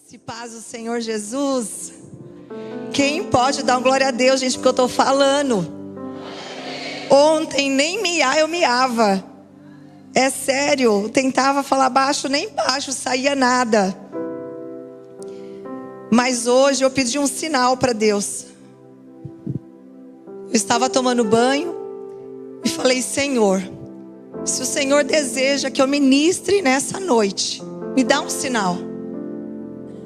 Graça e paz do Senhor Jesus. Quem pode dar glória a Deus, gente, porque eu estou falando. Ontem nem miar eu miava. É sério, eu tentava falar baixo, nem baixo, saía nada. Mas hoje eu pedi um sinal para Deus. Eu estava tomando banho e falei: Senhor, se o Senhor deseja que eu ministre nessa noite, me dá um sinal.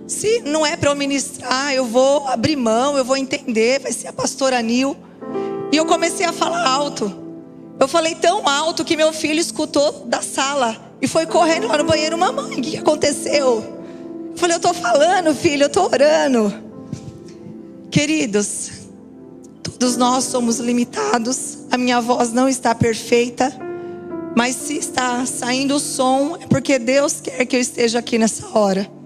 Se não é para eu ministrar, eu vou abrir mão, eu vou entender, vai ser a pastora Nil. E eu comecei a falar alto. Eu falei tão alto que meu filho escutou da sala e foi correndo lá no banheiro: mamãe, o que aconteceu? Eu falei: eu estou falando, filho, eu estou orando. Queridos, todos nós somos limitados. A minha voz não está perfeita, mas se está saindo o som, é porque Deus quer que eu esteja aqui nessa hora.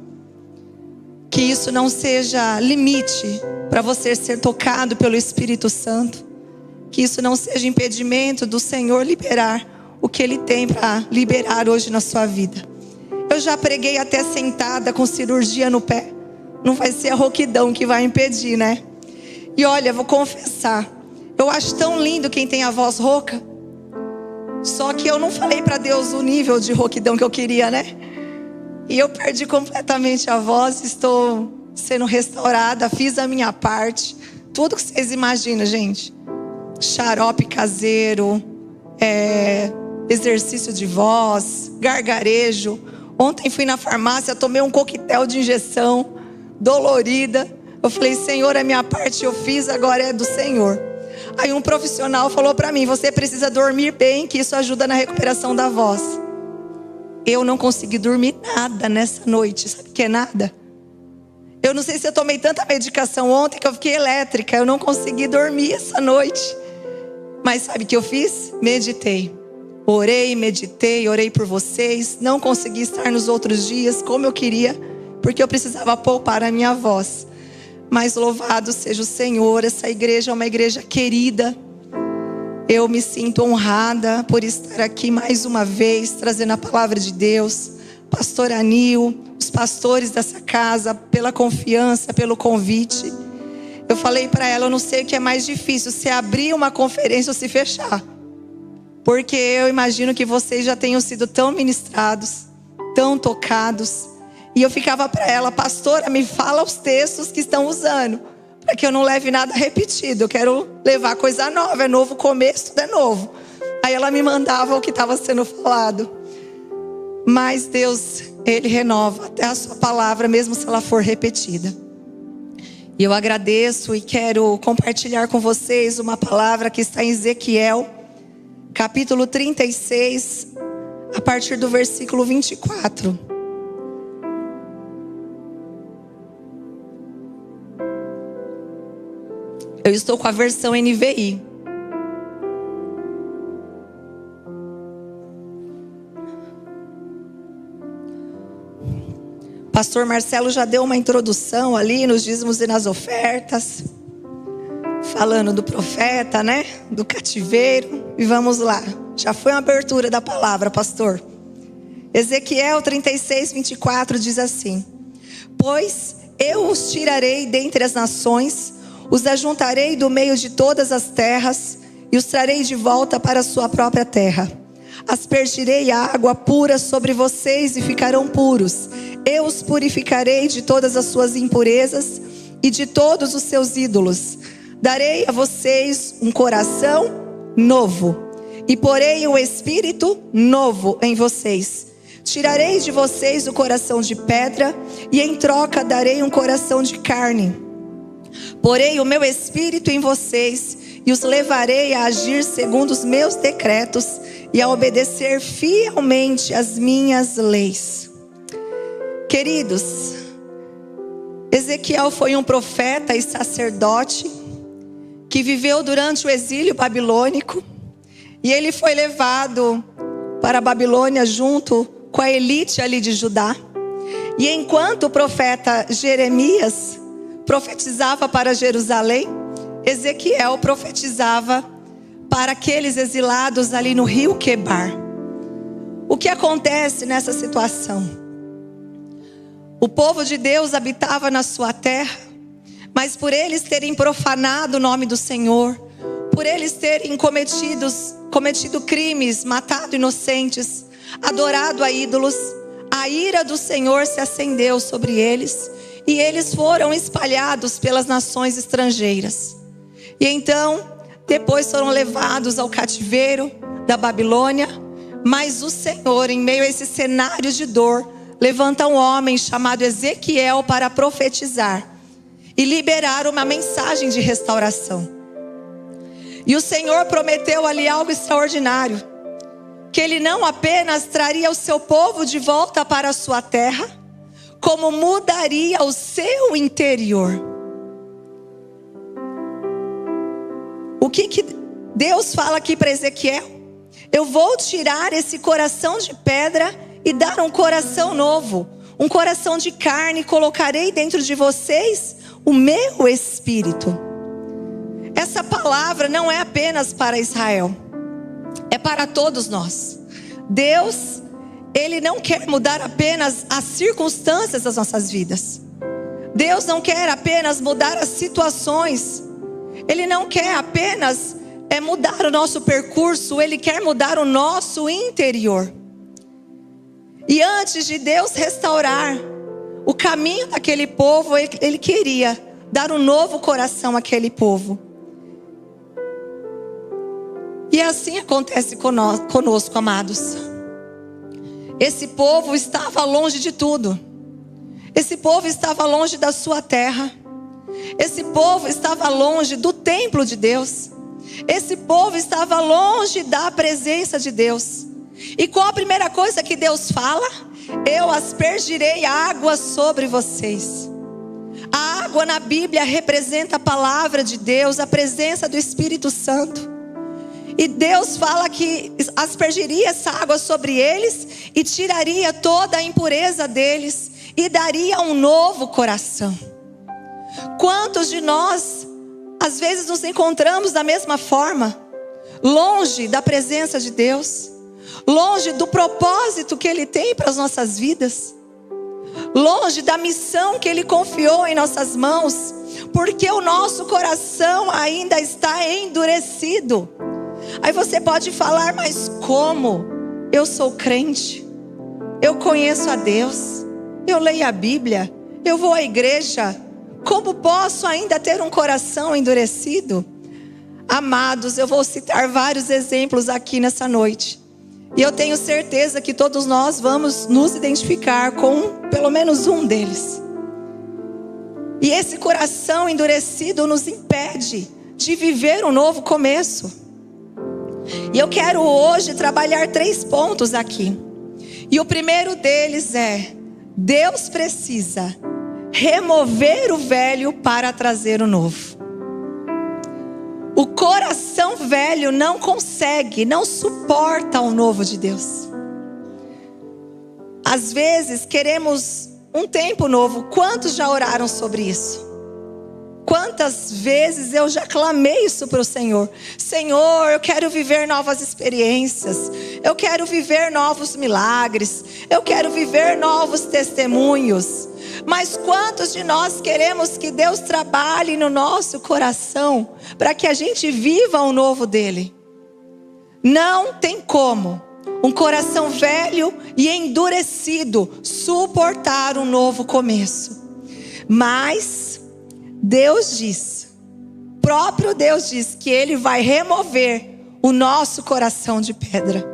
Que isso não seja limite para você ser tocado pelo Espírito Santo. Que isso não seja impedimento do Senhor liberar o que Ele tem para liberar hoje na sua vida. Eu já preguei até sentada com cirurgia no pé. Não vai ser a rouquidão que vai impedir, né? E olha, vou confessar, eu acho tão lindo quem tem a voz rouca. Só que eu não falei para Deus o nível de rouquidão que eu queria, né? E eu perdi completamente a voz. Estou sendo restaurada, fiz a minha parte. Tudo que vocês imaginam, gente. Xarope caseiro, exercício de voz, gargarejo. Ontem fui na farmácia, tomei um coquetel de injeção, dolorida. Eu falei: Senhor, a minha parte eu fiz, agora é do Senhor. Aí um profissional falou para mim: você precisa dormir bem, que isso ajuda na recuperação da voz. Eu não consegui dormir nada nessa noite. Sabe o que é nada? Eu não sei se eu tomei tanta medicação ontem que eu fiquei elétrica. Eu não consegui dormir essa noite. Mas sabe o que eu fiz? Meditei. Orei, meditei, orei por vocês. Não consegui estar nos outros dias como eu queria, porque eu precisava poupar a minha voz. Mas louvado seja o Senhor. Essa igreja é uma igreja querida. Eu me sinto honrada por estar aqui mais uma vez, trazendo a palavra de Deus. Pastora Nil, os pastores dessa casa, pela confiança, pelo convite. Eu falei para ela: eu não sei o que é mais difícil, se abrir uma conferência ou se fechar. Porque eu imagino que vocês já tenham sido tão ministrados, tão tocados. E eu ficava para ela: pastora, me fala os textos que estão usando, para que eu não leve nada repetido. Eu quero levar coisa nova, é novo começo, tudo é novo. Aí ela me mandava o que estava sendo falado. Mas Deus, Ele renova até a sua palavra, mesmo se ela for repetida. E eu agradeço e quero compartilhar com vocês uma palavra que está em Ezequiel, capítulo 36, a partir do versículo 24. Eu estou com a versão NVI. Pastor Marcelo já deu uma introdução ali nos dízimos e nas ofertas, falando do profeta, né? Do cativeiro. E vamos lá. Já foi uma abertura da palavra, pastor. Ezequiel 36, 24 diz assim: pois eu os tirarei dentre as nações, os ajuntarei do meio de todas as terras e os trarei de volta para a sua própria terra. Aspergirei água pura sobre vocês e ficarão puros. Eu os purificarei de todas as suas impurezas e de todos os seus ídolos. Darei a vocês um coração novo e porei um espírito novo em vocês. Tirarei de vocês o coração de pedra e em troca darei um coração de carne. Porei o meu espírito em vocês e os levarei a agir segundo os meus decretos e a obedecer fielmente as minhas leis. Queridos, Ezequiel foi um profeta e sacerdote que viveu durante o exílio babilônico, e ele foi levado para a Babilônia junto com a elite ali de Judá. E enquanto o profeta Jeremias profetizava para Jerusalém, Ezequiel profetizava para aqueles exilados ali no rio Quebar. O que acontece nessa situação? O povo de Deus habitava na sua terra, mas por eles terem profanado o nome do Senhor, por eles terem cometido crimes, matado inocentes, adorado a ídolos, a ira do Senhor se acendeu sobre eles, e eles foram espalhados pelas nações estrangeiras. E então, depois foram levados ao cativeiro da Babilônia, mas o Senhor, em meio a esse cenário de dor, levanta um homem chamado Ezequiel para profetizar e liberar uma mensagem de restauração. E o Senhor prometeu ali algo extraordinário, que Ele não apenas traria o seu povo de volta para a sua terra, como mudaria o seu interior. O que Deus fala aqui para Ezequiel? Eu vou tirar esse coração de pedra e dar um coração novo, um coração de carne, colocarei dentro de vocês o meu espírito. Essa palavra não é apenas para Israel, é para todos nós. Deus, Ele não quer mudar apenas as circunstâncias das nossas vidas. Deus não quer apenas mudar as situações. Ele não quer apenas mudar o nosso percurso, Ele quer mudar o nosso interior. E antes de Deus restaurar o caminho daquele povo, Ele queria dar um novo coração àquele povo. E assim acontece conosco, amados. Esse povo estava longe de tudo. Esse povo estava longe da sua terra. Esse povo estava longe do templo de Deus. Esse povo estava longe da presença de Deus. E qual a primeira coisa que Deus fala? Eu aspergirei água sobre vocês. A água na Bíblia representa a palavra de Deus, a presença do Espírito Santo. E Deus fala que aspergiria essa água sobre eles e tiraria toda a impureza deles e daria um novo coração. Quantos de nós, às vezes, nos encontramos da mesma forma, longe da presença de Deus, longe do propósito que Ele tem para as nossas vidas, longe da missão que Ele confiou em nossas mãos, porque o nosso coração ainda está endurecido. Aí você pode falar, mas como? Eu sou crente, eu conheço a Deus, eu leio a Bíblia, eu vou à igreja, como posso ainda ter um coração endurecido? Amados, eu vou citar vários exemplos aqui nessa noite. E eu tenho certeza que todos nós vamos nos identificar com pelo menos um deles. E esse coração endurecido nos impede de viver um novo começo. E eu quero hoje trabalhar 3 pontos aqui. E o primeiro deles é: Deus precisa remover o velho para trazer o novo. O coração velho não consegue, não suporta o novo de Deus. Às vezes queremos um tempo novo. Quantos já oraram sobre isso? Quantas vezes eu já clamei isso para o Senhor? Senhor, eu quero viver novas experiências. Eu quero viver novos milagres. Eu quero viver novos testemunhos. Mas quantos de nós queremos que Deus trabalhe no nosso coração para que a gente viva o novo dele? Não tem como um coração velho e endurecido suportar um novo começo. Mas Deus diz, próprio Deus diz que Ele vai remover o nosso coração de pedra.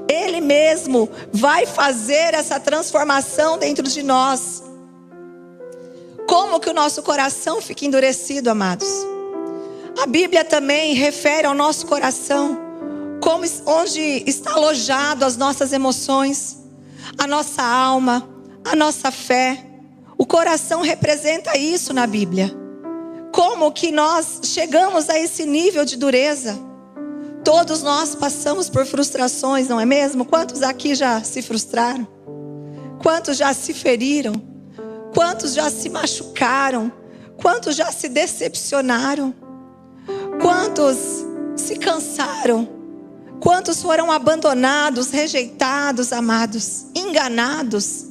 Ele mesmo vai fazer essa transformação dentro de nós. Como que o nosso coração fica endurecido, amados? A Bíblia também refere ao nosso coração como onde está alojado as nossas emoções, a nossa alma, a nossa fé. O coração representa isso na Bíblia. Como que nós chegamos a esse nível de dureza? Todos nós passamos por frustrações, não é mesmo? Quantos aqui já se frustraram? Quantos já se feriram? Quantos já se machucaram? Quantos já se decepcionaram? Quantos se cansaram? Quantos foram abandonados, rejeitados, amados, enganados?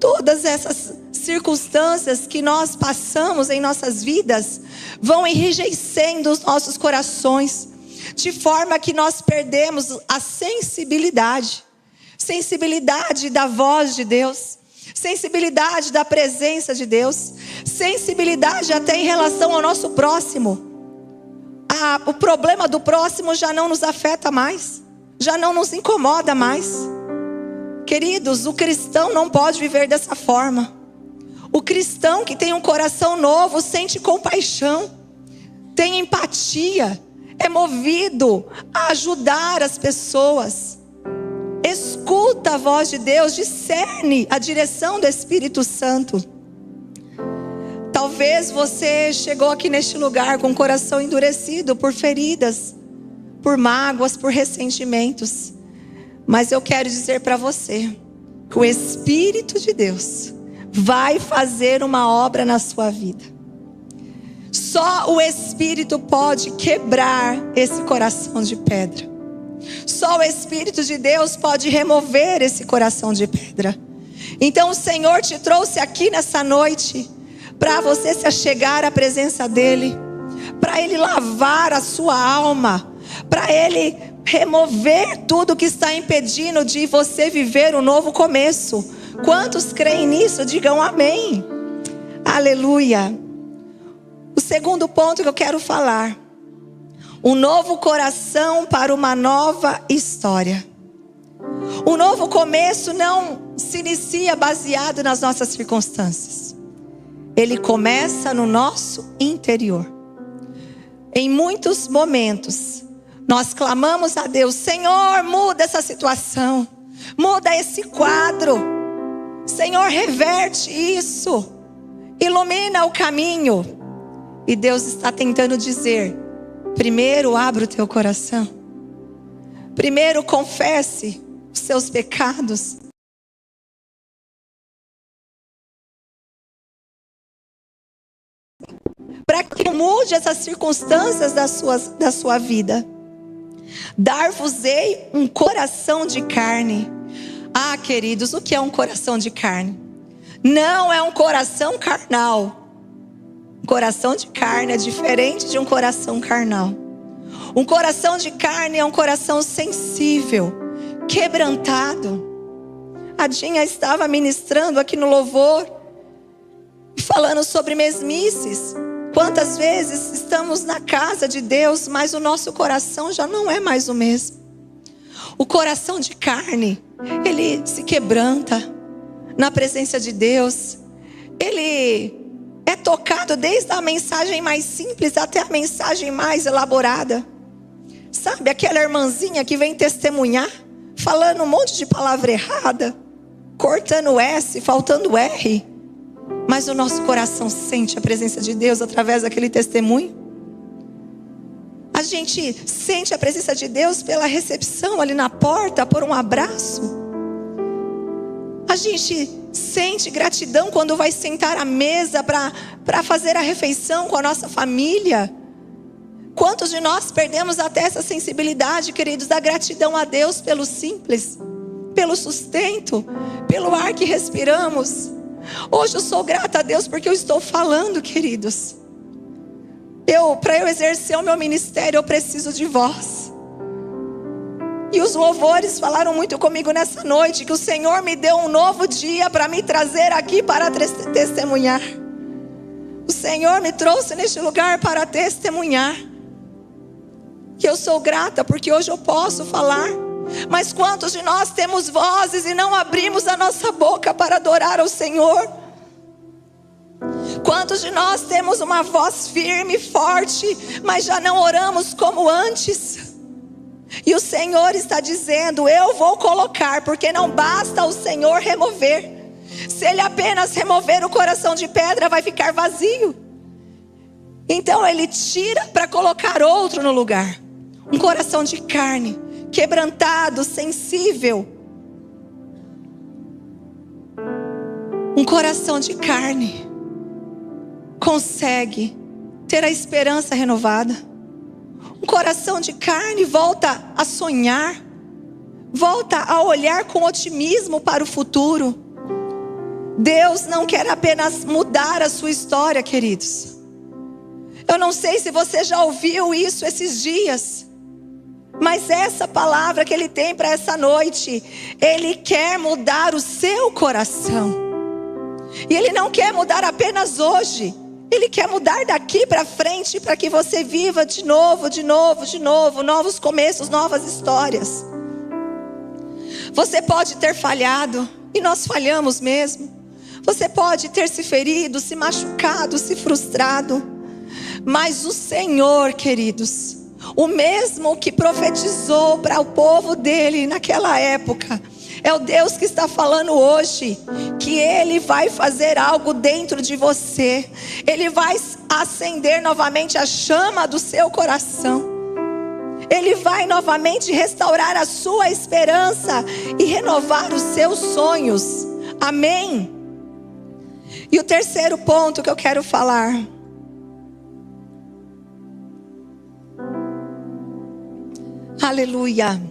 todas essas circunstâncias que nós passamos em nossas vidas vão enrijecendo os nossos corações, de forma que nós perdemos a sensibilidade da voz de Deus, sensibilidade da presença de Deus, sensibilidade até em relação ao nosso próximo. O problema do próximo já não nos afeta mais, já não nos incomoda mais. Queridos, o cristão não pode viver dessa forma. O cristão que tem um coração novo sente compaixão, tem empatia, é movido a ajudar as pessoas, escuta a voz de Deus, discerne a direção do Espírito Santo. Talvez você chegou aqui neste lugar com o coração endurecido por feridas, por mágoas, por ressentimentos. Mas eu quero dizer para você que o Espírito de Deus vai fazer uma obra na sua vida. Só o Espírito pode quebrar esse coração de pedra. Só o Espírito de Deus pode remover esse coração de pedra. Então o Senhor te trouxe aqui nessa noite para você se achegar à presença dEle, para Ele lavar a sua alma, para Ele remover tudo que está impedindo de você viver um novo começo. Quantos creem nisso? Digam amém. Aleluia. O segundo ponto que eu quero falar: um novo coração para uma nova história. Um novo começo não se inicia baseado nas nossas circunstâncias. Ele começa no nosso interior. Em muitos momentos, nós clamamos a Deus: Senhor, muda essa situação, muda esse quadro, Senhor, reverte isso, ilumina o caminho. E Deus está tentando dizer: primeiro abra o teu coração, primeiro confesse os seus pecados, para que mude essas circunstâncias da sua vida. Dar-vos-ei um coração de carne. Ah, queridos, o que é um coração de carne? Não é um coração carnal. Um coração de carne é diferente de um coração carnal. Um coração de carne é um coração sensível, quebrantado. A Dinha estava ministrando aqui no louvor, falando sobre mesmices. Quantas vezes estamos na casa de Deus, mas o nosso coração já não é mais o mesmo. O coração de carne, ele se quebranta na presença de Deus. Ele é tocado desde a mensagem mais simples até a mensagem mais elaborada. Sabe aquela irmãzinha que vem testemunhar, falando um monte de palavra errada, cortando S, faltando R. Mas o nosso coração sente a presença de Deus através daquele testemunho. A gente sente a presença de Deus pela recepção ali na porta, por um abraço. A gente sente gratidão quando vai sentar à mesa para fazer a refeição com a nossa família. Quantos de nós perdemos até essa sensibilidade, queridos, da gratidão a Deus pelo simples, pelo sustento, pelo ar que respiramos. Hoje eu sou grata a Deus porque eu estou falando, queridos. Para eu exercer o meu ministério, eu preciso de vós. E os louvores falaram muito comigo nessa noite, que o Senhor me deu um novo dia para me trazer aqui para testemunhar. O Senhor me trouxe neste lugar para testemunhar. Que eu sou grata porque hoje eu posso falar. Mas quantos de nós temos vozes e não abrimos a nossa boca para adorar ao Senhor? Quantos de nós temos uma voz firme, forte, mas já não oramos como antes? E o Senhor está dizendo: eu vou colocar, porque não basta o Senhor remover. Se Ele apenas remover o coração de pedra, vai ficar vazio. Então Ele tira para colocar outro no lugar. Um coração de carne, quebrantado, sensível. Um coração de carne consegue ter a esperança renovada. Um coração de carne volta a sonhar, volta a olhar com otimismo para o futuro. Deus não quer apenas mudar a sua história, queridos. Eu não sei se você já ouviu isso esses dias, mas essa palavra que Ele tem para essa noite, Ele quer mudar o seu coração. E Ele não quer mudar apenas hoje, Ele quer mudar daqui para frente, para que você viva de novo, novos começos, novas histórias. Você pode ter falhado, e nós falhamos mesmo. Você pode ter se ferido, se machucado, se frustrado. Mas o Senhor, queridos, o mesmo que profetizou para o povo dele naquela época, é o Deus que está falando hoje, que Ele vai fazer algo dentro de você. Ele vai acender novamente a chama do seu coração. Ele vai novamente restaurar a sua esperança e renovar os seus sonhos. Amém? E o terceiro ponto que eu quero falar. Aleluia.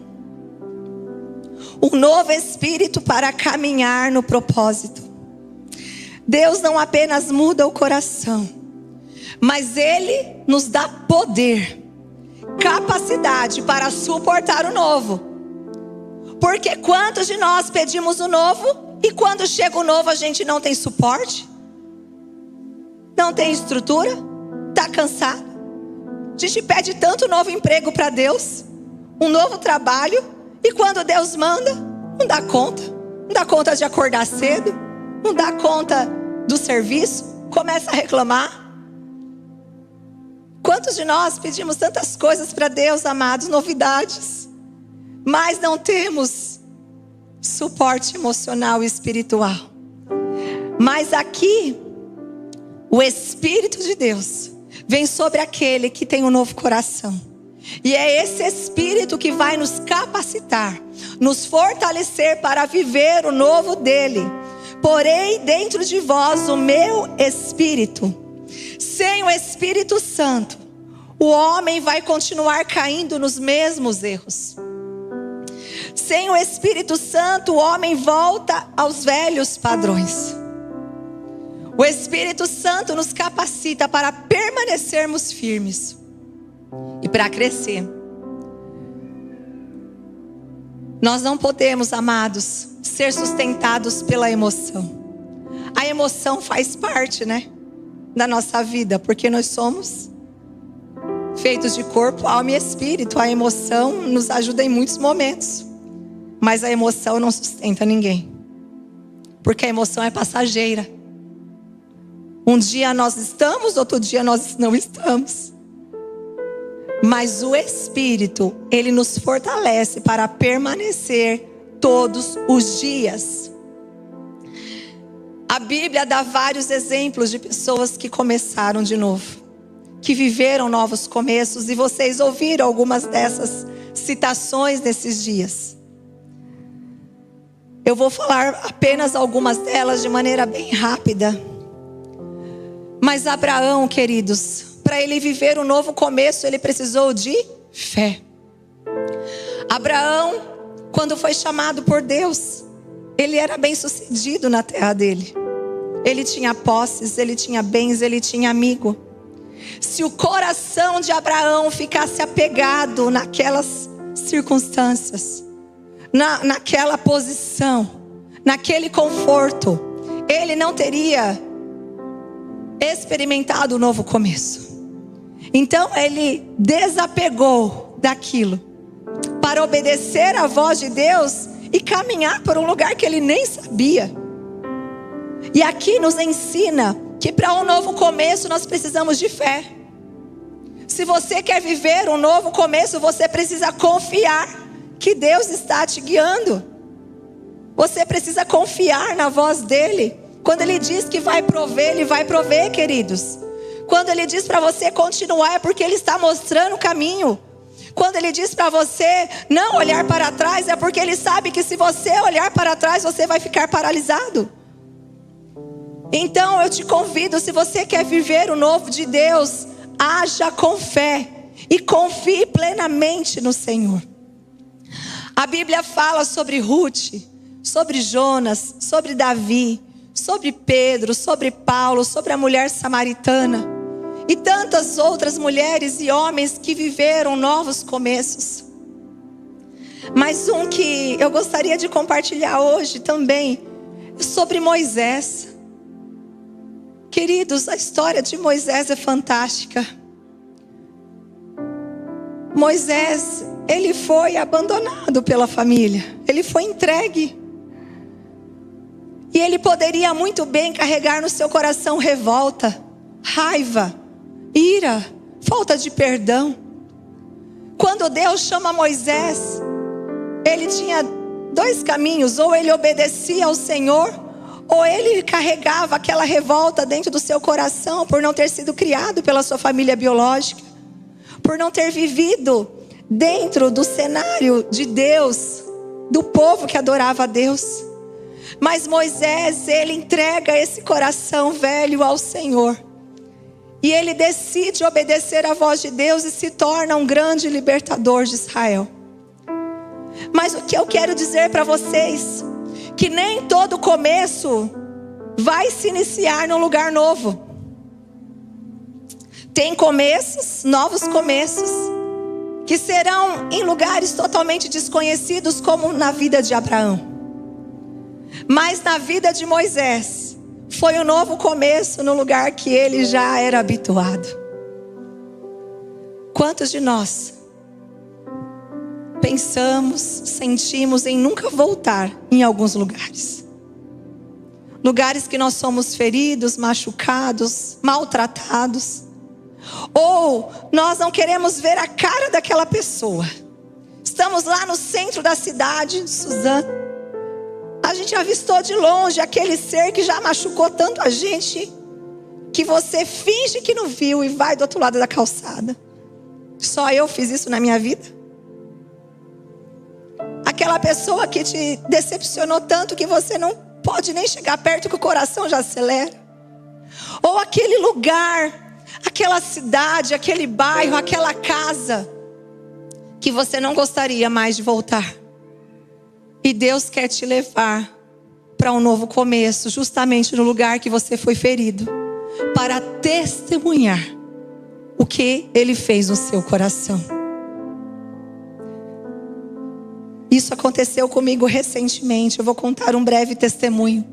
Um novo espírito para caminhar no propósito. Deus não apenas muda o coração, mas Ele nos dá poder, capacidade para suportar o novo. Porque quantos de nós pedimos o novo e quando chega o novo a gente não tem suporte? Não tem estrutura? Está cansado? A gente pede tanto novo emprego para Deus, um novo trabalho, e quando Deus manda, não dá conta. Não dá conta de acordar cedo, não dá conta do serviço, começa a reclamar. Quantos de nós pedimos tantas coisas para Deus, amados, novidades, mas não temos suporte emocional e espiritual? Mas aqui, o Espírito de Deus vem sobre aquele que tem um novo coração. E é esse Espírito que vai nos capacitar, nos fortalecer para viver o novo dele. Porém, dentro de vós o meu Espírito. Sem o Espírito Santo, o homem vai continuar caindo nos mesmos erros. Sem o Espírito Santo, o homem volta aos velhos padrões. O Espírito Santo nos capacita para permanecermos firmes e para crescer. Nós não podemos, amados, ser sustentados pela emoção. A emoção faz parte, da nossa vida, porque nós somos feitos de corpo, alma e espírito. A emoção nos ajuda em muitos momentos, mas a emoção não sustenta ninguém, porque a emoção é passageira. Um dia nós estamos, outro dia nós não estamos. Mas o Espírito, Ele nos fortalece para permanecer todos os dias. A Bíblia dá vários exemplos de pessoas que começaram de novo, que viveram novos começos, e vocês ouviram algumas dessas citações nesses dias. Eu vou falar apenas algumas delas de maneira bem rápida. Mas Abraão, queridos, para ele viver um novo começo, ele precisou de fé. Abraão, quando foi chamado por Deus, ele era bem sucedido na terra dele. Ele tinha posses, ele tinha bens, ele tinha amigo. Se o coração de ficasse apegado naquelas circunstâncias, naquela posição, naquele conforto, ele não teria experimentado o novo começo. Então ele desapegou daquilo para obedecer à voz de Deus e caminhar por um lugar que ele nem sabia. E aqui nos ensina que para um novo começo nós precisamos de fé. Se você quer viver um novo começo, você precisa confiar que Deus está te guiando. Você precisa confiar na voz dele. Quando ele diz que vai prover, ele vai prover, queridos. Quando ele diz para você continuar, é porque ele está mostrando o caminho. Quando ele diz para você não olhar para trás, é porque ele sabe que se você olhar para trás, você vai ficar paralisado. Então eu te convido, se você quer viver o novo de Deus, haja com fé e confie plenamente no Senhor. A Bíblia fala sobre Ruth, sobre Jonas, sobre Davi, sobre Pedro, sobre Paulo, sobre a mulher samaritana e tantas outras mulheres e homens que viveram novos começos. Mas um que eu gostaria de compartilhar hoje também é sobre Moisés. Queridos, a história de Moisés é fantástica. Moisés, ele foi abandonado pela família. Ele foi entregue. E ele poderia muito bem carregar no seu coração revolta, raiva, ira, falta de perdão. Quando Deus chama Moisés, ele tinha dois caminhos: ou ele obedecia ao Senhor, ou ele carregava aquela revolta dentro do seu coração por não ter sido criado pela sua família biológica, por não ter vivido dentro do cenário de Deus, do povo que adorava a Deus. Mas Moisés, ele entrega esse coração velho ao Senhor. E ele decide obedecer à voz de Deus e se torna um grande libertador de Israel. Mas o que eu quero dizer para vocês, que nem todo começo vai se iniciar num lugar novo. Tem começos, novos começos, que serão em lugares totalmente desconhecidos, como na vida de Abraão. Mas na vida de Moisés, foi um novo começo no lugar que ele já era habituado. Quantos de nós pensamos, sentimos em nunca voltar em alguns lugares? Lugares que nós somos feridos, machucados, maltratados. Ou nós não queremos ver a cara daquela pessoa. Estamos lá no centro da cidade de Suzano. A gente avistou de longe aquele ser que já machucou tanto a gente, que você finge que não viu e vai do outro lado da calçada. Só eu fiz isso na minha vida. Aquela pessoa que te decepcionou tanto que você não pode nem chegar perto, que o coração já acelera. Ou aquele lugar, aquela cidade, aquele bairro, aquela casa que você não gostaria mais de voltar. E Deus quer te levar para um novo começo, justamente no lugar que você foi ferido, para testemunhar o que Ele fez no seu coração. Isso aconteceu comigo recentemente. Eu vou contar um breve testemunho.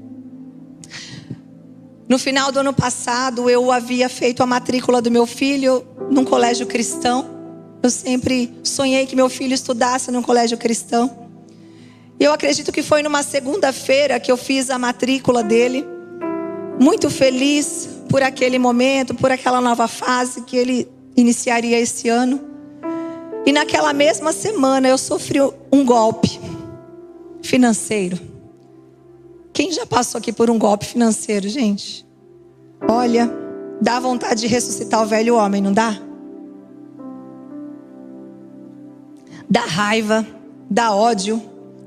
No final do ano passado, eu havia feito a matrícula do meu filho num colégio cristão. Eu sempre sonhei que meu filho estudasse num colégio cristão. Eu acredito que foi numa segunda-feira que eu fiz a matrícula dele. Muito feliz por aquele momento, por aquela nova fase que ele iniciaria esse ano. E naquela mesma semana eu sofri um golpe financeiro. Quem já passou aqui por um golpe financeiro, gente? Olha, dá vontade de ressuscitar o velho homem, não dá? Dá raiva, dá ódio,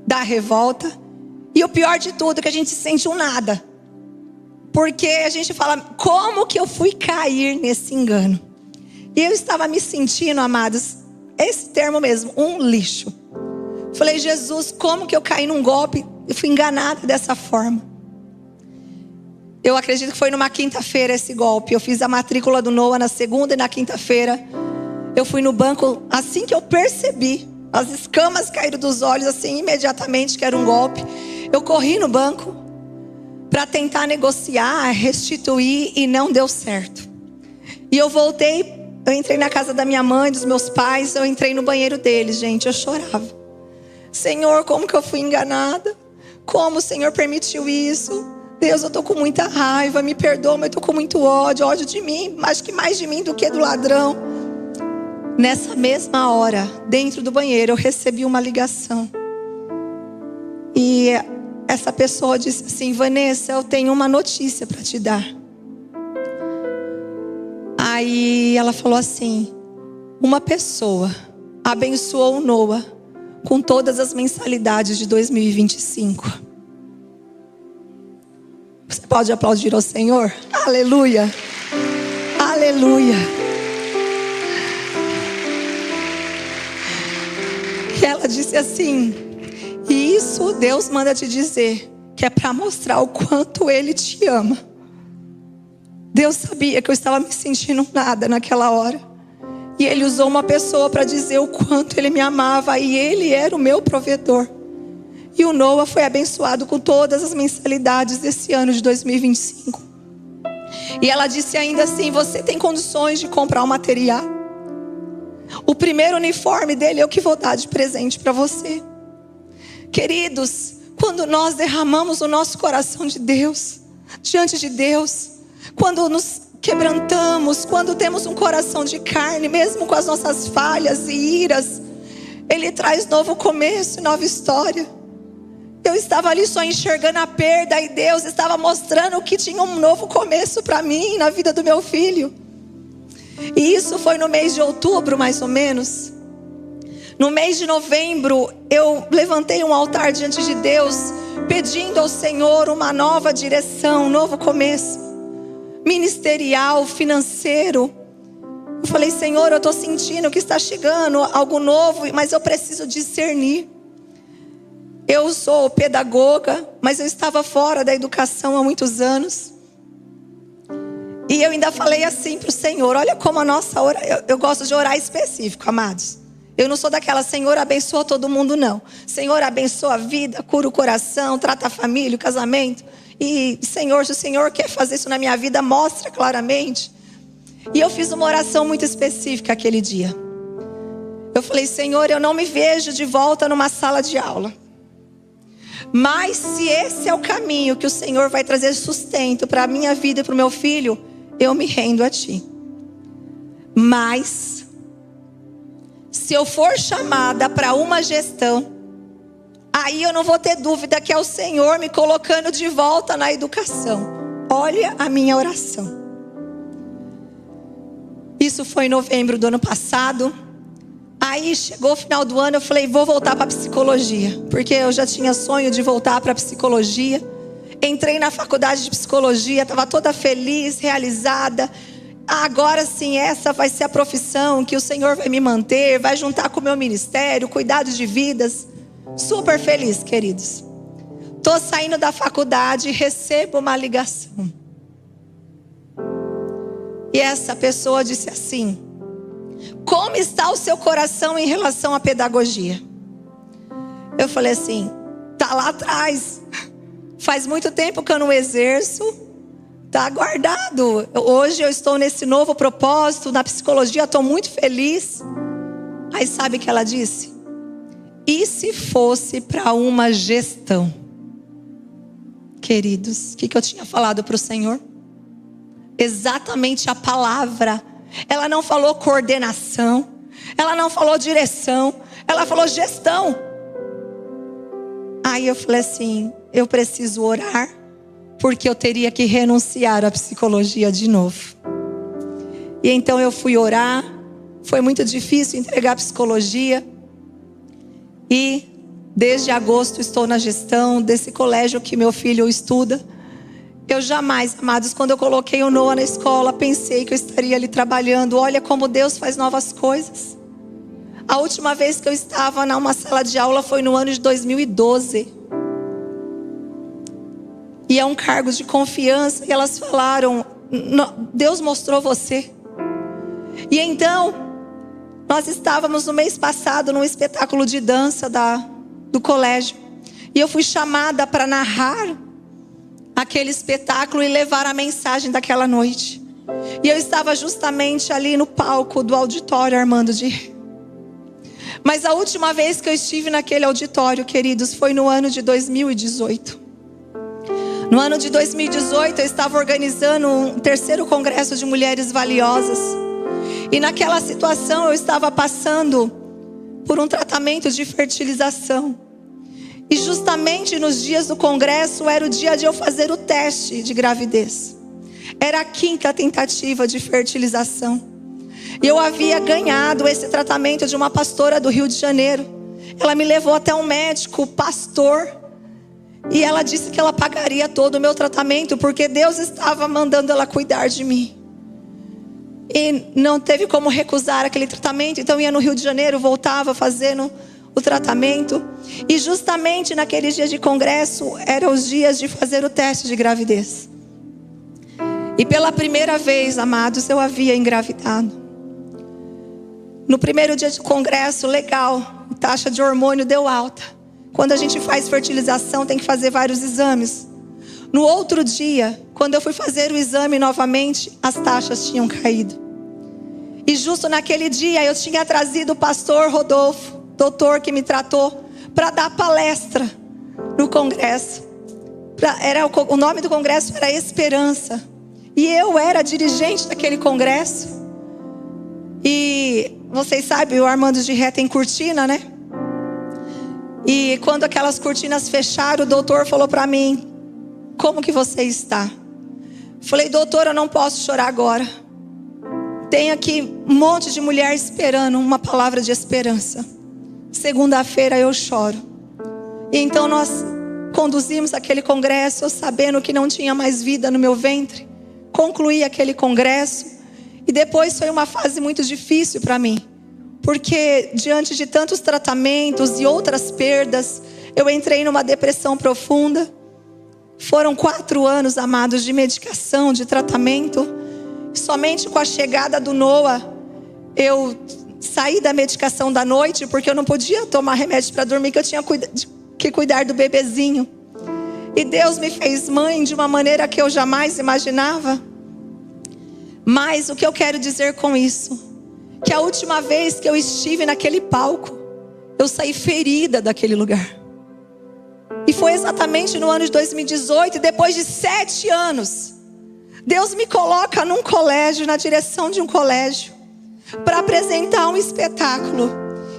dá revolta. E o pior de tudo é que a gente sente um nada. Porque a gente fala, como que eu fui cair nesse engano? E eu estava me sentindo, amados, esse termo mesmo, um lixo. Falei, Jesus, como que eu caí num golpe? Eu fui enganada dessa forma. Eu acredito que foi numa quinta-feira esse golpe. Eu fiz a matrícula do Noah na segunda e na quinta-feira eu fui no banco. Assim que eu percebi, as escamas caíram dos olhos assim imediatamente que era um golpe. Eu corri no banco para tentar negociar, restituir, e não deu certo. E eu voltei, eu entrei na casa da minha mãe, dos meus pais, eu entrei no banheiro deles, gente, eu chorava. Senhor, como que eu fui enganada? Como o Senhor permitiu isso? Deus, eu tô com muita raiva, me perdoa, mas eu tô com muito ódio de mim, acho que mais de mim do que do ladrão. Nessa mesma hora, dentro do banheiro, eu recebi uma ligação. E essa pessoa disse assim, Vanessa, eu tenho uma notícia para te dar. Aí ela falou assim, uma pessoa abençoou o Noah com todas as mensalidades de 2025. Você pode aplaudir ao Senhor? Aleluia! Aleluia! E ela disse assim, e isso Deus manda te dizer, que é para mostrar o quanto Ele te ama. Deus sabia que eu estava me sentindo nada naquela hora. E Ele usou uma pessoa para dizer o quanto Ele me amava. E Ele era o meu provedor. E o Noah foi abençoado com todas as mensalidades desse ano de 2025. E ela disse ainda assim: você tem condições de comprar o material? O primeiro uniforme dele eu que vou dar de presente para você. Queridos, quando nós derramamos o nosso coração diante de Deus, quando nos quebrantamos, quando temos um coração de carne, mesmo com as nossas falhas e iras, Ele traz novo começo, nova história. Eu estava ali só enxergando a perda e Deus estava mostrando que tinha um novo começo para mim na vida do meu filho. E isso foi no mês de outubro, mais ou menos. No mês de novembro, eu levantei um altar diante de Deus, pedindo ao Senhor uma nova direção, um novo começo, ministerial, financeiro. Eu falei: Senhor, eu estou sentindo que está chegando algo novo, mas eu preciso discernir. Eu sou pedagoga, mas eu estava fora da educação há muitos anos. E eu ainda falei assim para o Senhor: olha como a nossa oração, eu gosto de orar específico, amados. Eu não sou daquela: Senhor, abençoa todo mundo, não. Senhor, abençoa a vida, cura o coração, trata a família, o casamento. E Senhor, se o Senhor quer fazer isso na minha vida, mostra claramente. E eu fiz uma oração muito específica aquele dia. Eu falei: Senhor, eu não me vejo de volta numa sala de aula. Mas se esse é o caminho que o Senhor vai trazer sustento para a minha vida e para o meu filho, eu me rendo a Ti. Mas se eu for chamada para uma gestão, aí eu não vou ter dúvida que é o Senhor me colocando de volta na educação. Olha a minha oração. Isso foi em novembro do ano passado. Aí chegou o final do ano, eu falei: vou voltar para psicologia, porque eu já tinha sonho de voltar para psicologia. Entrei na faculdade de psicologia, estava toda feliz, realizada. Agora sim, essa vai ser a profissão que o Senhor vai me manter, vai juntar com o meu ministério, cuidado de vidas. Super feliz, queridos. Estou saindo da faculdade e recebo uma ligação. E essa pessoa disse assim: como está o seu coração em relação à pedagogia? Eu falei assim: tá lá atrás. Faz muito tempo que eu não exerço. Tá guardado. Hoje eu estou nesse novo propósito, na psicologia, estou muito feliz. Aí sabe o que ela disse? E se fosse para uma gestão? Queridos, o que eu tinha falado para o Senhor? Exatamente a palavra. Ela não falou coordenação, ela não falou direção, ela falou gestão. Aí eu falei assim: eu preciso orar, porque eu teria que renunciar à psicologia de novo. E então eu fui orar. Foi muito difícil entregar a psicologia. E desde agosto estou na gestão desse colégio que meu filho estuda. Eu jamais, amados, quando eu coloquei o Noah na escola, pensei que eu estaria ali trabalhando. Olha como Deus faz novas coisas. A última vez que eu estava numa sala de aula foi no ano de 2012. E é um cargo de confiança. E elas falaram: Deus mostrou você. E então, nós estávamos no mês passado num espetáculo de dança do colégio. E eu fui chamada para narrar aquele espetáculo e levar a mensagem daquela noite. E eu estava justamente ali no palco do auditório Armando de Ré. Mas a última vez que eu estive naquele auditório, queridos, foi no ano de 2018. No ano de 2018 eu estava organizando um 3º congresso de mulheres valiosas. E naquela situação eu estava passando por um tratamento de fertilização. E justamente nos dias do congresso era o dia de eu fazer o teste de gravidez. Era a 5ª tentativa de fertilização. E eu havia ganhado esse tratamento de uma pastora do Rio de Janeiro. Ela me levou até um médico, pastor. E ela disse que ela pagaria todo o meu tratamento, porque Deus estava mandando ela cuidar de mim. E não teve como recusar aquele tratamento. Então ia no Rio de Janeiro, voltava fazendo o tratamento. E justamente naqueles dias de congresso, eram os dias de fazer o teste de gravidez. E pela primeira vez, amados, eu havia engravidado. No primeiro dia de congresso, legal, a taxa de hormônio deu alta. Quando a gente faz fertilização, tem que fazer vários exames. No outro dia, quando eu fui fazer o exame novamente, as taxas tinham caído. E justo naquele dia, eu tinha trazido o pastor Rodolfo, doutor que me tratou, para dar palestra no congresso. O nome do congresso era Esperança. E eu era dirigente daquele congresso. E vocês sabem, o Armando de Ré tem cortina, né? E quando aquelas cortinas fecharam, o doutor falou para mim: como que você está? Falei: doutor, eu não posso chorar agora. Tem aqui um monte de mulher esperando uma palavra de esperança. Segunda-feira eu choro. E então nós conduzimos aquele congresso, eu sabendo que não tinha mais vida no meu ventre. Concluí aquele congresso. E depois foi uma fase muito difícil para mim. Porque diante de tantos tratamentos e outras perdas, eu entrei numa depressão profunda. Foram 4 anos, amados, de medicação, de tratamento. Somente com a chegada do Noah, eu saí da medicação da noite, porque eu não podia tomar remédio para dormir, que eu tinha que cuidar do bebezinho. E Deus me fez mãe de uma maneira que eu jamais imaginava. Mas o que eu quero dizer com isso? Que a última vez que eu estive naquele palco, eu saí ferida daquele lugar. E foi exatamente no ano de 2018, depois de 7 anos, Deus me coloca num colégio, na direção de um colégio, para apresentar um espetáculo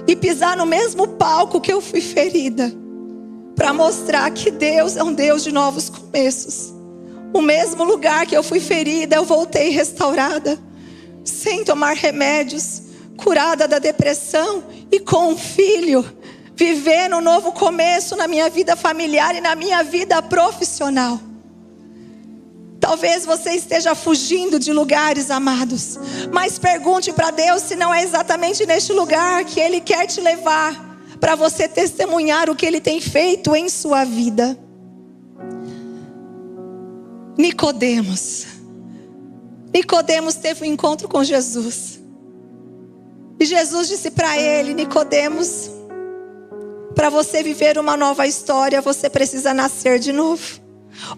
e pisar no mesmo palco que eu fui ferida, para mostrar que Deus é um Deus de novos começos. O mesmo lugar que eu fui ferida, eu voltei restaurada, sem tomar remédios, curada da depressão e com um filho, vivendo um novo começo na minha vida familiar e na minha vida profissional. Talvez você esteja fugindo de lugares, amados, mas pergunte para Deus se não é exatamente neste lugar que Ele quer te levar, para você testemunhar o que Ele tem feito em sua vida. Nicodemos teve um encontro com Jesus. E Jesus disse para ele: Nicodemos, para você viver uma nova história, você precisa nascer de novo.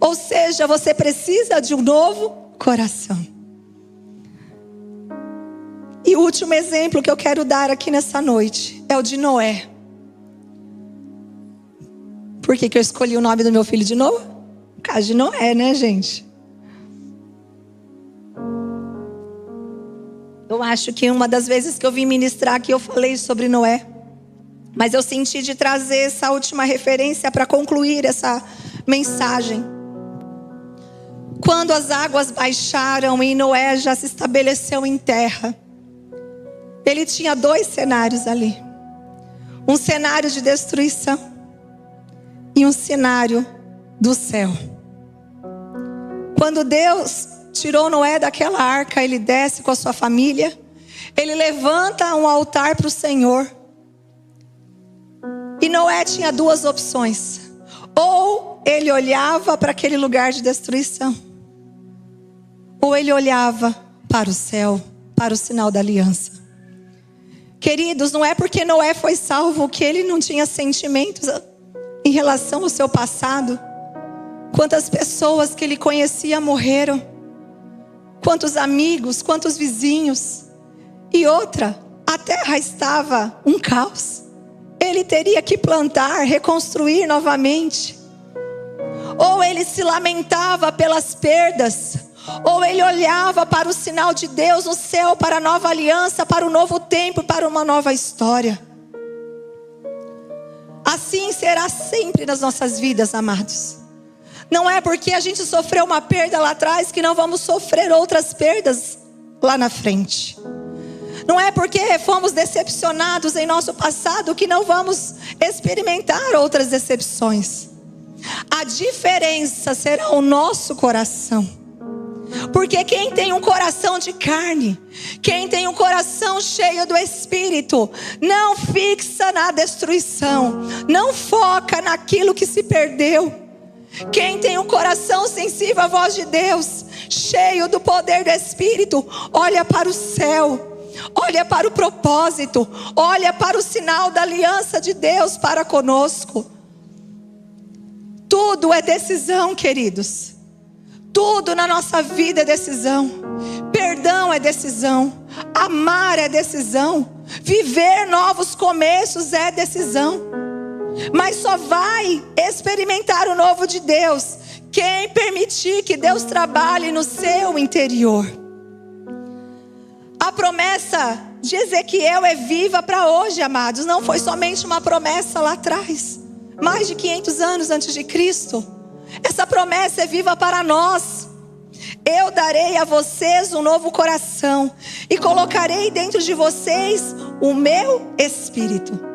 Ou seja, você precisa de um novo coração. E o último exemplo que eu quero dar aqui nessa noite é o de Noé. Por que eu escolhi o nome do meu filho de Noé? Por causa de Noé, né, gente? Eu acho que uma das vezes que eu vim ministrar aqui eu falei sobre Noé. Mas eu senti de trazer essa última referência para concluir essa mensagem. Quando as águas baixaram e Noé já se estabeleceu em terra, ele tinha 2 cenários ali. Um cenário de destruição e um cenário do céu. Quando Deus tirou Noé daquela arca, ele desce com a sua família, ele levanta um altar para o Senhor. E Noé tinha 2 opções. Ou ele olhava para aquele lugar de destruição, ou ele olhava para o céu, para o sinal da aliança. Queridos, não é porque Noé foi salvo que ele não tinha sentimentos em relação ao seu passado. Quantas pessoas que ele conhecia morreram. Quantos amigos, quantos vizinhos. E outra, a terra estava um caos. Ele teria que plantar, reconstruir novamente. Ou ele se lamentava pelas perdas, ou ele olhava para o sinal de Deus no céu, para a nova aliança, para o novo tempo, para uma nova história. Assim será sempre nas nossas vidas, amados. Não é porque a gente sofreu uma perda lá atrás que não vamos sofrer outras perdas lá na frente. Não é porque fomos decepcionados em nosso passado que não vamos experimentar outras decepções. A diferença será o nosso coração. Porque quem tem um coração de carne, quem tem um coração cheio do Espírito, não fixa na destruição, não foca naquilo que se perdeu. Quem tem um coração sensível à voz de Deus, cheio do poder do Espírito, olha para o céu, olha para o propósito, olha para o sinal da aliança de Deus para conosco. Tudo é decisão, queridos. Tudo na nossa vida é decisão. Perdão é decisão. Amar é decisão. Viver novos começos é decisão. Mas só vai experimentar o novo de Deus quem permitir que Deus trabalhe no seu interior. A promessa de Ezequiel é viva para hoje, amados. Não foi somente uma promessa lá atrás, mais de 500 anos antes de Cristo. Essa promessa é viva para nós. Eu darei a vocês um novo coração e colocarei dentro de vocês o meu Espírito.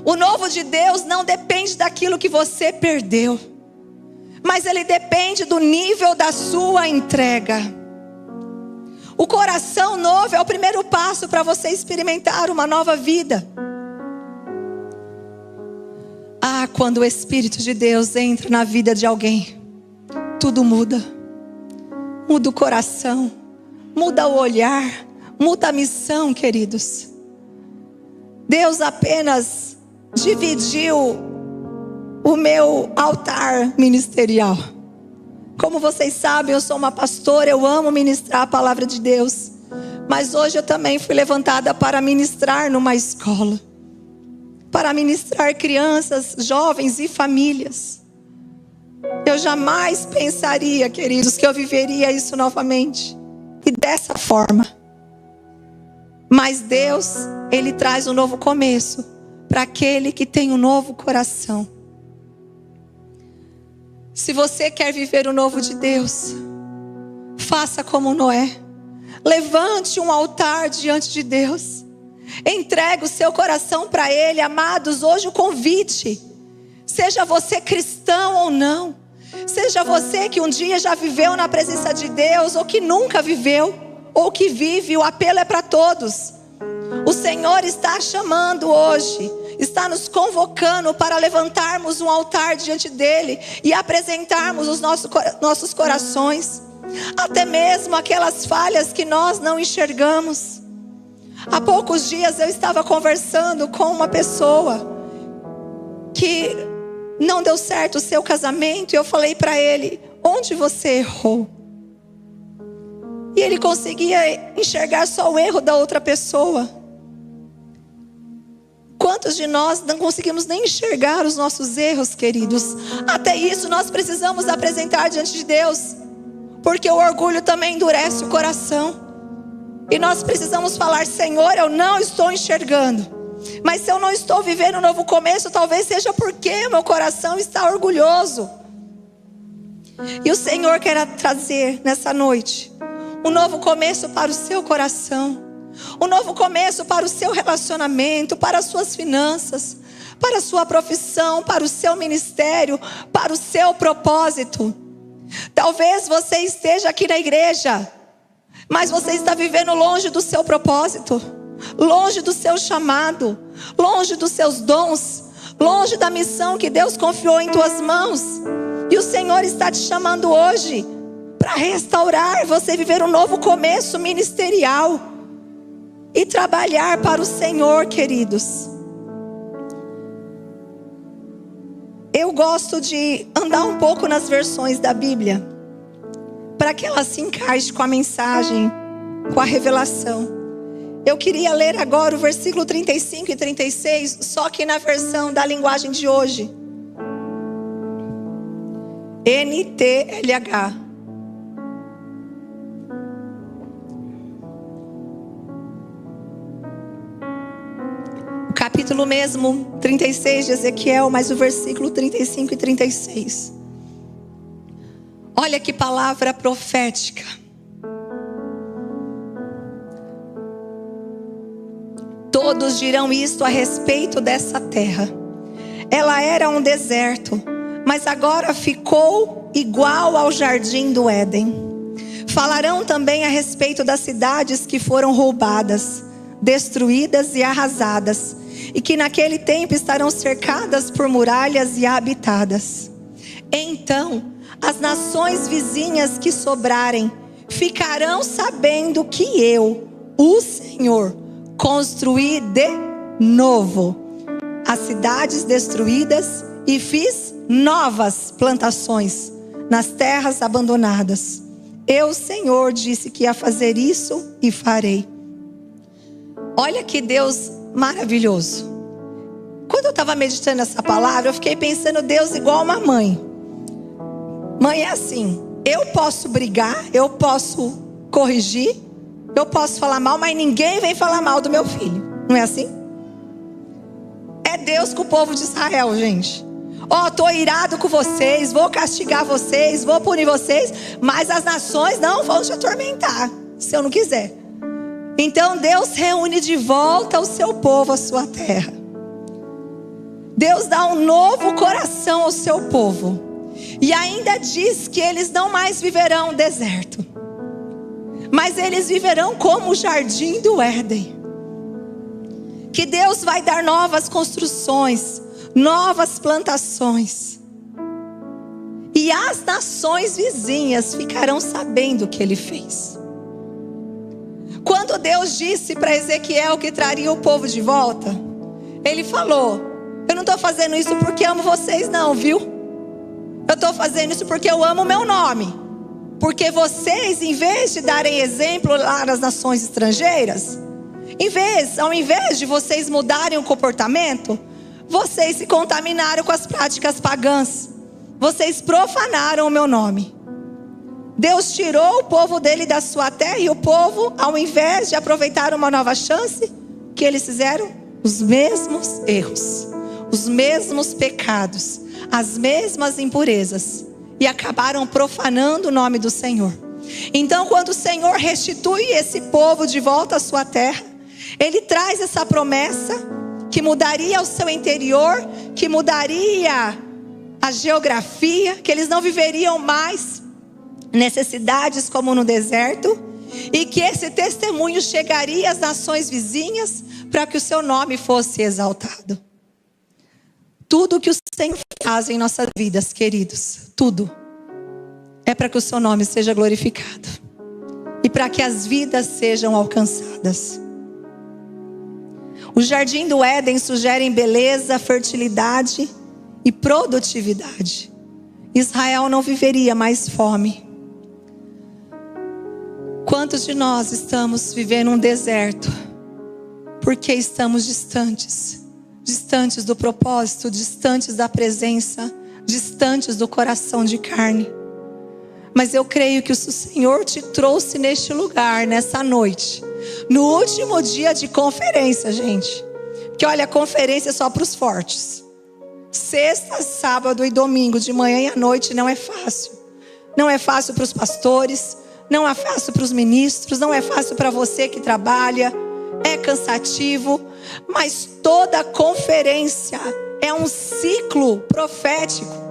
O novo de Deus não depende daquilo que você perdeu, mas ele depende do nível da sua entrega. O coração novo é o primeiro passo para você experimentar uma nova vida. Quando o Espírito de Deus entra na vida de alguém, tudo muda. Muda o coração, muda o olhar, muda a missão, queridos. Deus apenas dividiu o meu altar ministerial. Como vocês sabem, eu sou uma pastora, eu amo ministrar a palavra de Deus. Mas hoje eu também fui levantada para ministrar numa escola. Para ministrar crianças, jovens e famílias. Eu jamais pensaria, queridos, que eu viveria isso novamente. E dessa forma. Mas Deus, Ele traz um novo começo para aquele que tem um novo coração. Se você quer viver o novo de Deus, faça como Noé. Levante um altar diante de Deus. Entregue o seu coração para Ele, amados. Hoje o convite, seja você cristão ou não, seja você que um dia já viveu na presença de Deus, ou que nunca viveu, ou que vive, o apelo é para todos. O Senhor está chamando hoje, está nos convocando para levantarmos um altar diante dEle e apresentarmos os nossos corações, até mesmo aquelas falhas que nós não enxergamos. Há poucos dias eu estava conversando com uma pessoa que não deu certo o seu casamento, e eu falei para ele: onde você errou? E ele conseguia enxergar só o erro da outra pessoa. Quantos de nós não conseguimos nem enxergar os nossos erros, queridos? Até isso nós precisamos apresentar diante de Deus, porque o orgulho também endurece o coração. E nós precisamos falar: Senhor, eu não estou enxergando. Mas se eu não estou vivendo um novo começo, talvez seja porque meu coração está orgulhoso. E o Senhor quer trazer nessa noite um novo começo para o seu coração. Um novo começo para o seu relacionamento, para as suas finanças, para a sua profissão, para o seu ministério, para o seu propósito. Talvez você esteja aqui na igreja, mas você está vivendo longe do seu propósito, longe do seu chamado, longe dos seus dons, longe da missão que Deus confiou em tuas mãos. E o Senhor está te chamando hoje para restaurar, você viver um novo começo ministerial e trabalhar para o Senhor, queridos. Eu gosto de andar um pouco nas versões da Bíblia, para que ela se encaixe com a mensagem, com a revelação. Eu queria ler agora o versículo 35 e 36, só que na versão da linguagem de hoje. NTLH. O capítulo mesmo, 36 de Ezequiel, mas o versículo 35 e 36. Olha que palavra profética. Todos dirão isto a respeito dessa terra. Ela era um deserto, mas agora ficou igual ao jardim do Éden. Falarão também a respeito das cidades que foram roubadas, destruídas e arrasadas, e que naquele tempo estarão cercadas por muralhas e habitadas. Então, as nações vizinhas que sobrarem ficarão sabendo que eu, o Senhor, construí de novo as cidades destruídas e fiz novas plantações nas terras abandonadas. Eu, Senhor, disse que ia fazer isso e farei. Olha que Deus maravilhoso. Quando eu estava meditando essa palavra, eu fiquei pensando Deus igual uma mãe. Mãe é assim, eu posso brigar, eu posso corrigir, eu posso falar mal, mas ninguém vem falar mal do meu filho. Não é assim? É Deus com o povo de Israel, gente. Estou irado com vocês, vou castigar vocês, vou punir vocês, mas as nações não vão te atormentar, se eu não quiser. Então Deus reúne de volta o seu povo, a sua terra. Deus dá um novo coração ao seu povo. E ainda diz que eles não mais viverão no deserto, mas eles viverão como o jardim do Éden. Que Deus vai dar novas construções, novas plantações. E as nações vizinhas ficarão sabendo o que ele fez. Quando Deus disse para Ezequiel que traria o povo de volta, ele falou: eu não estou fazendo isso porque amo vocês não, viu? Eu estou fazendo isso porque eu amo o meu nome. Porque vocês, em vez de darem exemplo lá nas nações estrangeiras, ao invés de vocês mudarem o comportamento, vocês se contaminaram com as práticas pagãs. Vocês profanaram o meu nome. Deus tirou o povo dele da sua terra, e o povo, ao invés de aproveitar uma nova chance, o que eles fizeram? Os mesmos erros, os mesmos pecados, as mesmas impurezas, e acabaram profanando o nome do Senhor. Então, quando o Senhor restitui esse povo de volta à sua terra, ele traz essa promessa que mudaria o seu interior, que mudaria a geografia, que eles não viveriam mais necessidades como no deserto, e que esse testemunho chegaria às nações vizinhas para que o seu nome fosse exaltado. Tudo que o Senhor faz em nossas vidas, queridos, tudo é para que o seu nome seja glorificado e para que as vidas sejam alcançadas. O jardim do Éden sugere beleza, fertilidade e produtividade. Israel não viveria mais fome. Quantos de nós estamos vivendo um deserto porque estamos distantes do propósito, distantes da presença, distantes do coração de carne? Mas eu creio que o Senhor te trouxe neste lugar, nessa noite, no último dia de conferência, gente. Porque olha, a conferência é só para os fortes. Sexta, sábado e domingo, de manhã e à noite, não é fácil. Não é fácil para os pastores, não é fácil para os ministros, não é fácil para você que trabalha. É cansativo, mas toda conferência é um ciclo profético.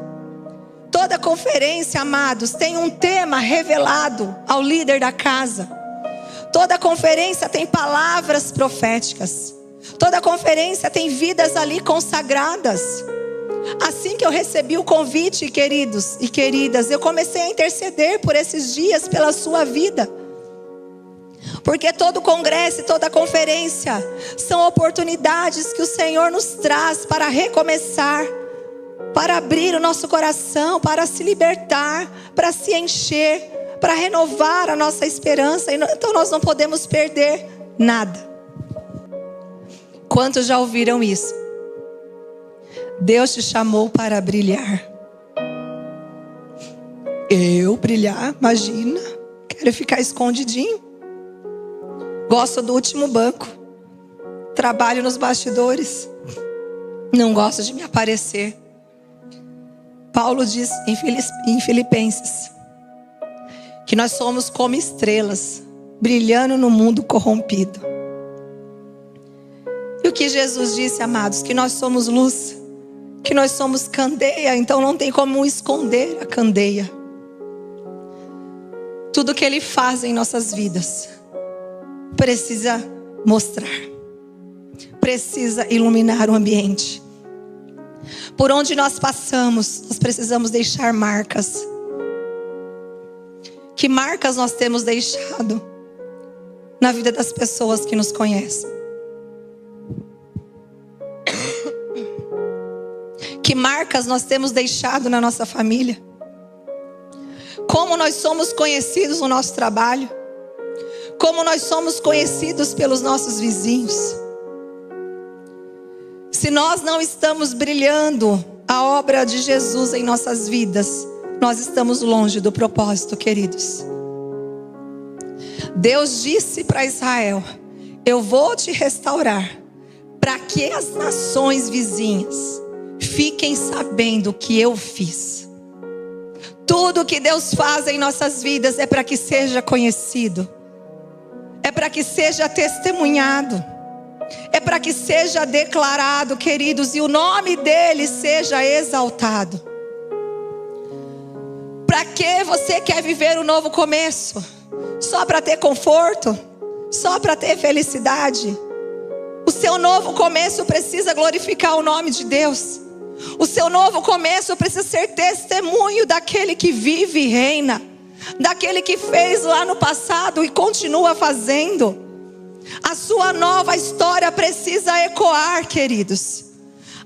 Toda conferência, amados, tem um tema revelado ao líder da casa. Toda conferência tem palavras proféticas. Toda conferência tem vidas ali consagradas. Assim que eu recebi o convite, queridos e queridas, eu comecei a interceder por esses dias, pela sua vida. Porque todo congresso e toda conferência são oportunidades que o Senhor nos traz para recomeçar, para abrir o nosso coração, para se libertar, para se encher, para renovar a nossa esperança. Então nós não podemos perder nada. Quantos já ouviram isso? Deus te chamou para brilhar. Eu brilhar? Imagina. Quero ficar escondidinho. Gosto do último banco. Trabalho nos bastidores. Não gosto de me aparecer. Paulo diz em Filipenses que nós somos como estrelas, brilhando no mundo corrompido. E o que Jesus disse, amados? Que nós somos luz, que nós somos candeia, então não tem como esconder a candeia. tudo que Ele faz em nossas vidas precisa mostrar, precisa iluminar o ambiente. Por onde nós passamos, nós precisamos deixar marcas. Que marcas nós temos deixado na vida das pessoas que nos conhecem? Que marcas nós temos deixado na nossa família? Como nós somos conhecidos no nosso trabalho? Como nós somos conhecidos pelos nossos vizinhos? Se nós não estamos brilhando a obra de Jesus em nossas vidas, nós estamos longe do propósito, queridos. Deus disse para Israel: eu vou te restaurar, para que as nações vizinhas fiquem sabendo o que eu fiz. Tudo que Deus faz em nossas vidas é para que seja conhecido, é para que seja testemunhado, é para que seja declarado, queridos, e o nome dele seja exaltado. Para que você quer viver um novo começo? Só para ter conforto? Só para ter felicidade? O seu novo começo precisa glorificar o nome de Deus. O seu novo começo precisa ser testemunho daquele que vive e reina, daquele que fez lá no passado e continua fazendo. A sua nova história precisa ecoar, queridos.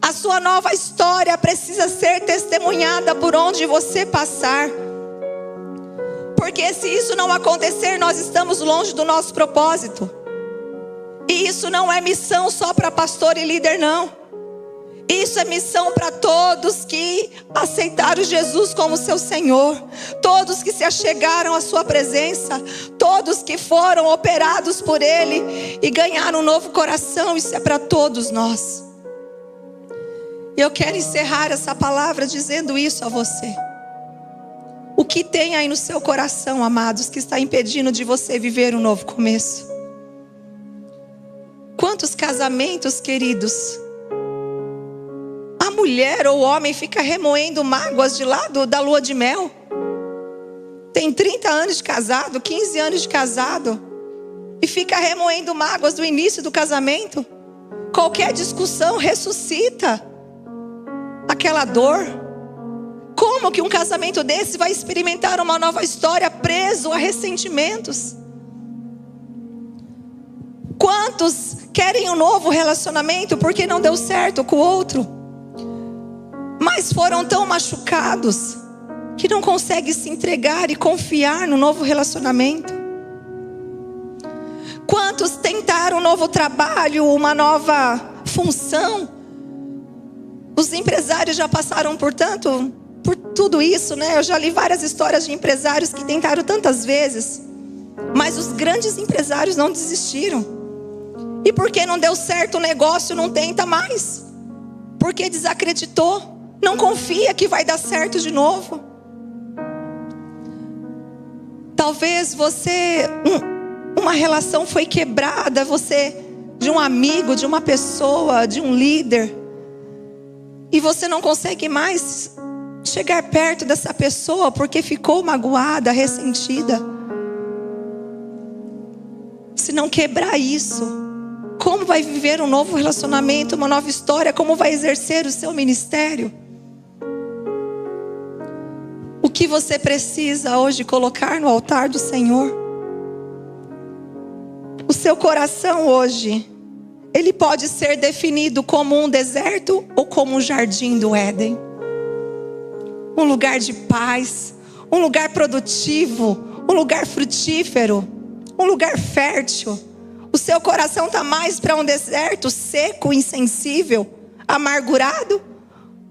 A sua nova história precisa ser testemunhada por onde você passar. Porque se isso não acontecer, nós estamos longe do nosso propósito. E isso não é missão só para pastor e líder, não. Isso é missão para todos que aceitaram Jesus como seu Senhor. Todos que se achegaram à sua presença. Todos que foram operados por Ele e ganharam um novo coração. Isso é para todos nós. E eu quero encerrar essa palavra dizendo isso a você. O que tem aí no seu coração, amados, que está impedindo de você viver um novo começo? Quantos casamentos, queridos, a mulher ou o homem fica remoendo mágoas de lado da lua de mel? Tem 30 anos de casado, 15 anos de casado, e fica remoendo mágoas do início do casamento. Qualquer discussão ressuscita aquela dor. Como que um casamento desse vai experimentar uma nova história preso a ressentimentos? Quantos querem um novo relacionamento porque não deu certo com o outro, mas foram tão machucados que não conseguem se entregar e confiar no novo relacionamento? Quantos tentaram um novo trabalho, uma nova função? Os empresários já passaram por tudo isso, né? Eu já li várias histórias de empresários que tentaram tantas vezes, mas os grandes empresários não desistiram. E porque não deu certo o negócio, não tenta mais. Porque desacreditou, não confia que vai dar certo de novo. Talvez uma relação foi quebrada, você, de um amigo, de uma pessoa, de um líder, e você não consegue mais chegar perto dessa pessoa porque ficou magoada, ressentida. Se não quebrar isso, como vai viver um novo relacionamento, uma nova história? Como vai exercer o seu ministério? O que você precisa hoje colocar no altar do Senhor? O seu coração hoje, ele pode ser definido como um deserto ou como um jardim do Éden. Um lugar de paz, um lugar produtivo, um lugar frutífero, um lugar fértil. O seu coração está mais para um deserto seco, insensível, amargurado?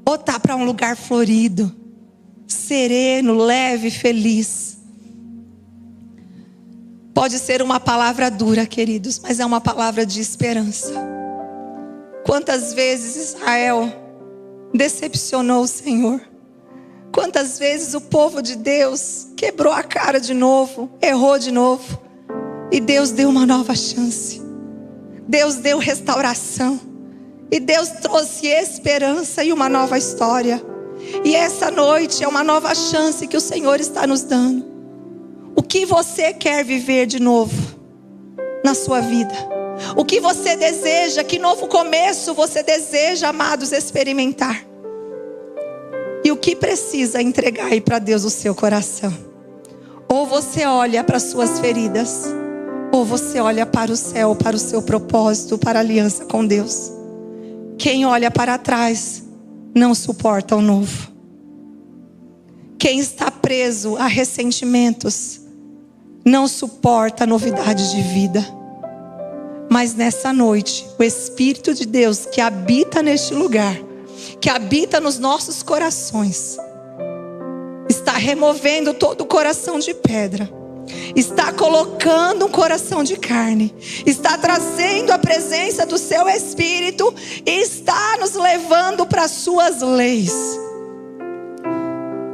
Ou está para um lugar florido, sereno, leve, feliz? Pode ser uma palavra dura, queridos, mas é uma palavra de esperança. Quantas vezes Israel decepcionou o Senhor? Quantas vezes o povo de Deus quebrou a cara de novo, errou de novo? E Deus deu uma nova chance. Deus deu restauração. E Deus trouxe esperança e uma nova história. E essa noite é uma nova chance que o Senhor está nos dando. que você quer viver de novo na sua vida? O que você deseja? Que novo começo você deseja, amados, experimentar? E o que precisa entregar aí para Deus o seu coração? Ou você olha para as suas feridas, ou você olha para o céu, para o seu propósito, para a aliança com Deus. Quem olha para trás não suporta o novo. Quem está preso a ressentimentos não suporta a novidade de vida. Mas nessa noite, o Espírito de Deus que habita neste lugar, que habita nos nossos corações, está removendo todo o coração de pedra, está colocando um coração de carne, está trazendo a presença do seu Espírito e está nos levando para as suas leis,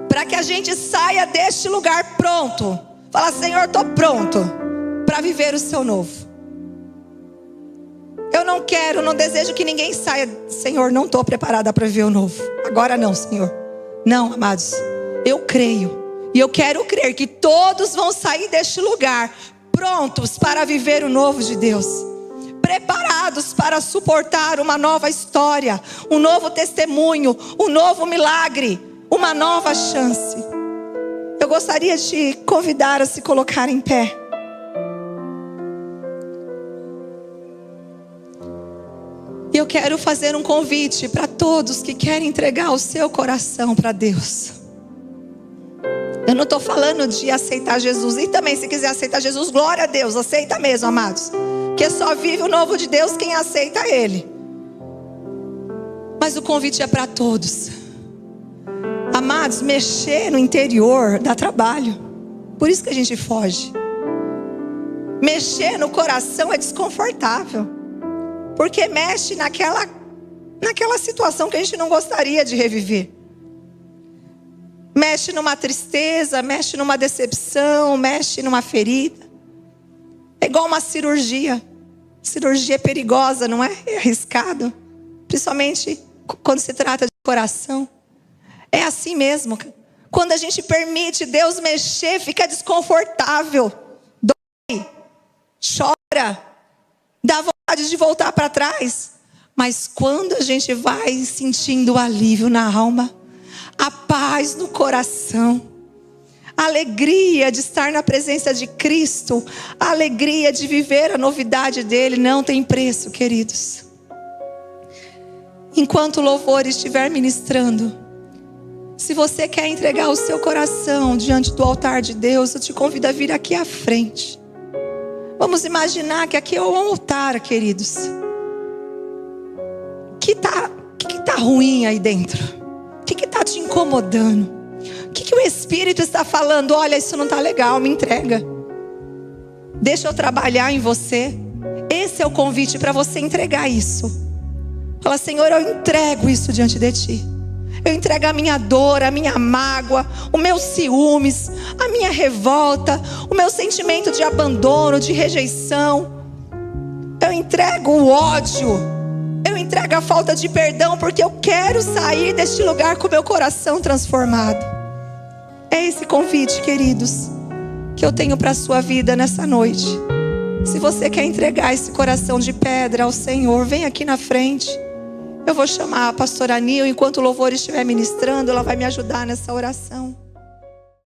para que a gente saia deste lugar pronto. Fala: Senhor, estou pronto para viver o seu novo. Eu não desejo que ninguém saia: Senhor, não estou preparada para viver o novo. Agora não, Senhor. Não, amados, eu creio. E eu quero crer que todos vão sair deste lugar prontos para viver o novo de Deus. Preparados para suportar uma nova história, um novo testemunho, um novo milagre, uma nova chance. Eu gostaria de te convidar a se colocar em pé. E eu quero fazer um convite para todos que querem entregar o seu coração para Deus. Eu não estou falando de aceitar Jesus. E também, se quiser aceitar Jesus, glória a Deus, aceita mesmo, amados. Porque só vive o novo de Deus quem aceita Ele. Mas o convite é para todos. Amados, mexer no interior dá trabalho. Por isso que a gente foge. Mexer no coração é desconfortável. Porque mexe naquela situação que a gente não gostaria de reviver. Mexe numa tristeza, mexe numa decepção, mexe numa ferida. É igual uma cirurgia. Cirurgia é perigosa, não é? É arriscado. Principalmente quando se trata de coração. É assim mesmo. Quando a gente permite Deus mexer, fica desconfortável. Dói, chora, dá vontade de voltar para trás. Mas quando a gente vai sentindo o alívio na alma, a paz no coração, a alegria de estar na presença de Cristo, a alegria de viver a novidade dele, não tem preço, queridos. Enquanto o louvor estiver ministrando, se você quer entregar o seu coração diante do altar de Deus, eu te convido a vir aqui à frente. Vamos imaginar que aqui é um altar, queridos. O que tá ruim aí dentro? O que está te incomodando? O que o Espírito está falando? Olha, isso não está legal, me entrega. Deixa eu trabalhar em você. Esse é o convite para você entregar isso. Fala: Senhor, eu entrego isso diante de Ti. Eu entrego a minha dor, a minha mágoa, o meu ciúmes, a minha revolta, o meu sentimento de abandono, de rejeição. Eu entrego o ódio. Eu entrego a falta de perdão, porque eu quero sair deste lugar com o meu coração transformado. É esse convite, queridos, que eu tenho para a sua vida nessa noite. Se você quer entregar esse coração de pedra ao Senhor, vem aqui na frente. Eu vou chamar a pastora Nil, enquanto o louvor estiver ministrando, ela vai me ajudar nessa oração.